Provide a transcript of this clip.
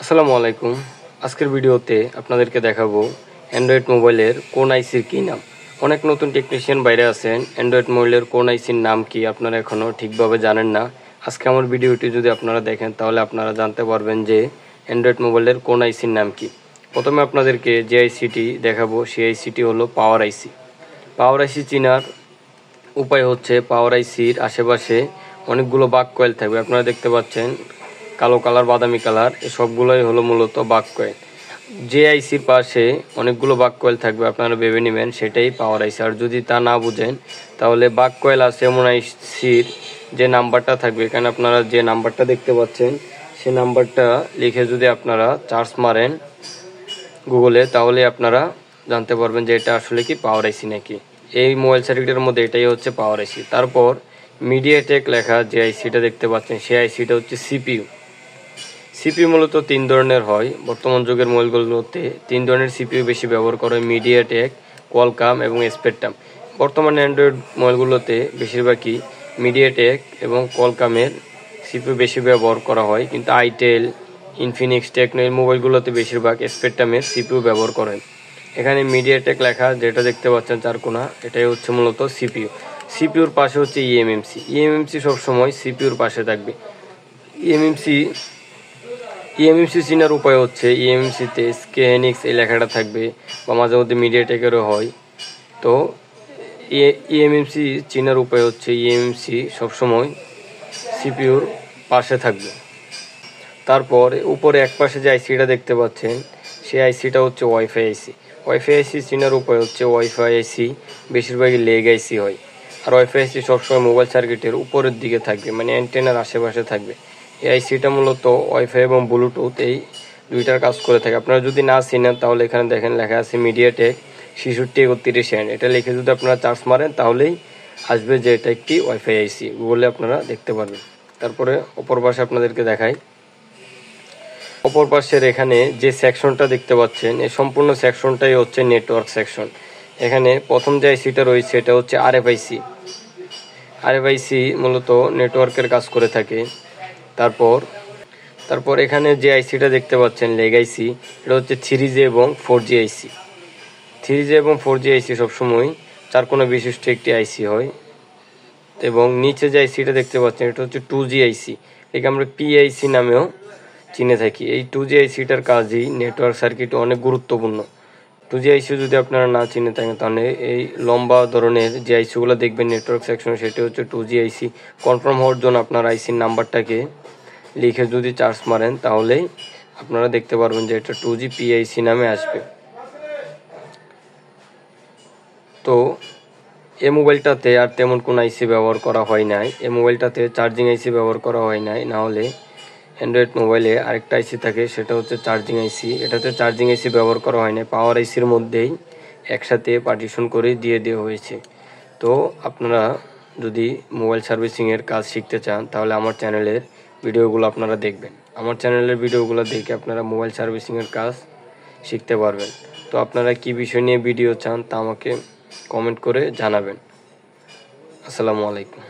আসসালামু আলাইকুম। আজকের ভিডিওতে আপনাদেরকে দেখাবো অ্যান্ড্রয়েড মোবাইলের কোন আইসির কী নাম। অনেক নতুন টেকনিশিয়ান বাইরে আছেন, অ্যান্ড্রয়েড মোবাইলের কোন আইসির নাম কি আপনারা এখনও ঠিকভাবে জানেন না। আজকে আমার ভিডিওটি যদি আপনারা দেখেন তাহলে আপনারা জানতে পারবেন যে অ্যান্ড্রয়েড মোবাইলের কোন আইসির নাম কি। প্রথমে আপনাদেরকে যে আইসিটি দেখাবো সেই আইসিটি হলো পাওয়ার আইসি। পাওয়ার আইসি চিনার উপায় হচ্ছে পাওয়ার আইসির আশেপাশে অনেকগুলো বাক কয়েল থাকবে। আপনারা দেখতে পাচ্ছেন কালো কালার, বাদামি কালার, সবগুলোই হলো মূলত বাক কয়েল। যে আইসির পাশে অনেকগুলো বাক কয়েল থাকবে আপনারা ভেবে নেবেন সেটাই পাওয়ার আইসি। আর যদি তা না বুঝেন তাহলে বাক কয়েল আছে এমন আইসির যে নাম্বারটা থাকবে, এখানে আপনারা যে নাম্বারটা দেখতে পাচ্ছেন সে নাম্বারটা লিখে যদি আপনারা চার্জ মারেন গুগলে তাহলে আপনারা জানতে পারবেন যে এটা আসলে কি পাওয়ার আইসি নাকি। এই মোবাইল সার্কিটের মধ্যে এটাই হচ্ছে পাওয়ার আইসি। তারপর মিডিয়াটেক লেখা যে আইসিটা দেখতে পাচ্ছেন সেই আইসিটা হচ্ছে সিপিইউ। সিপিইউ মূলত তিন ধরনের হয়। বর্তমান যুগের মোবাইলগুলোতে তিন ধরনের সিপিইউ বেশি ব্যবহার করে, মিডিয়াটেক, কোয়ালকাম এবং স্পেকট্রাম। বর্তমানে অ্যান্ড্রয়েড মোবাইলগুলোতে বেশিরভাগই মিডিয়াটেক এবং কোয়ালকামের সিপিইউ বেশি ব্যবহার করা হয়, কিন্তু আইটেল, ইনফিনিক্স, টেকনো এই মোবাইলগুলোতে বেশিরভাগ স্পেকট্রামের সিপিইউ ব্যবহার করেন। এখানে মিডিয়াটেক লেখা যেটা দেখতে পাচ্ছেন চারকোনা, এটাই হচ্ছে মূলত সিপিইউ। সিপিইউর পাশে হচ্ছে ইএমএমসি। ইএমএমসি সবসময় সিপিইউর পাশে থাকবে। ইএমএমসি চিনার উপায় হচ্ছে ইএমএমসিতে স্কেনিক্স এই লেখাটা থাকবে বা মাঝে মধ্যে মিডিয়াটেকেরও হয়। তো ইএমএমসি চিনার উপায় হচ্ছে ইএমএমসি সবসময় সিপিইউর পাশে থাকবে। তারপর উপরে এক পাশে যে আইসিটা দেখতে পাচ্ছেন সেই আইসিটা হচ্ছে ওয়াইফাই আইসি। ওয়াইফাই আইসি চিনার উপায় হচ্ছে ওয়াইফাই আইসি বেশিরভাগই লেগ আইসি হয়। আর ওয়াইফাই আইসি সবসময় মোবাইল সার্কিটের উপরের দিকে থাকবে, মানে অ্যান্টেনার আশেপাশে থাকবে। এই আইসিটা মূলত ওয়াইফাই এবং ব্লুটুথ এই দুইটার কাজ করে থাকে। আপনারা যদি না চিনেন তাহলে এখানে দেখেন লেখা আছে মিডিয়াটেক 6631N। এটা লিখে যদি আপনারা চার্জ মারেন তাহলেই আসবে যে এটা একটি ওয়াইফাই আইসি, গুগলে আপনারা দেখতে পারবেন। তারপরে অপর পাশে আপনাদেরকে দেখাই। অপর পাশের এখানে যে সেকশনটা দেখতে পাচ্ছেন এই সম্পূর্ণ সেকশনটাই হচ্ছে নেটওয়ার্ক সেকশন। এখানে প্রথম যে আইসিটা রয়েছে এটা হচ্ছে আরএফআইসি। আরএফআইসি মূলত নেটওয়ার্কের কাজ করে থাকে। তারপর এখানে যে আইসিটা দেখতে পাচ্ছেন লেগ আইসি, এটা হচ্ছে 3G এবং 4G আইসি। 3G এবং 4G আইসি সবসময় চারকোনা বিশিষ্ট একটি আইসি হয়। এবং নিচে যে আইসিটা দেখতে পাচ্ছেন এটা হচ্ছে 2G আইসি, একে আমরা পিআইসি নামেও চিনে থাকি। এই 2G আইসিটার কাজই নেটওয়ার্ক সার্কিট অনেক গুরুত্বপূর্ণ। 2G আইসি যদি আপনারা না চিনে থাকেন তাহলে এই লম্বা ধরনের যে আইসিগুলো দেখবেন নেটওয়ার্ক সেকশনে সেটি হচ্ছে 2G আইসি। কনফার্ম হওয়ার জন্য আপনার আইসির নাম্বারটাকে লিখে যদি চার্জ মারেন তাহলেই আপনারা দেখতে পারবেন যে এটা 2G পিআইসি নামে আসবে। তো এই মোবাইলটাতে আর তেমন কোনো আইসি ব্যবহার করা হয় নাই। এই মোবাইলটাতে চার্জিং আইসি ব্যবহার করা হয় নাই। না হলে অ্যান্ড্রয়েড মোবাইলে আরেকটা আইসি থাকে সেটা হচ্ছে চার্জিং আইসি। এটাতে চার্জিং আইসি ব্যবহার করা হয় না, পাওয়ার আইসির মধ্যেই একসাথে পার্টিশন করে দিয়ে দেওয়া হয়েছে। তো আপনারা যদি মোবাইল সার্ভিসিংয়ের কাজ শিখতে চান তাহলে আমার চ্যানেলের ভিডিওগুলো আপনারা দেখবেন। আমার চ্যানেলের ভিডিওগুলো দেখে আপনারা মোবাইল সার্ভিসিংয়ের কাজ শিখতে পারবেন। তো আপনারা কী বিষয় নিয়ে ভিডিও চান তা আমাকে কমেন্ট করে জানাবেন। আসসালামু আলাইকুম।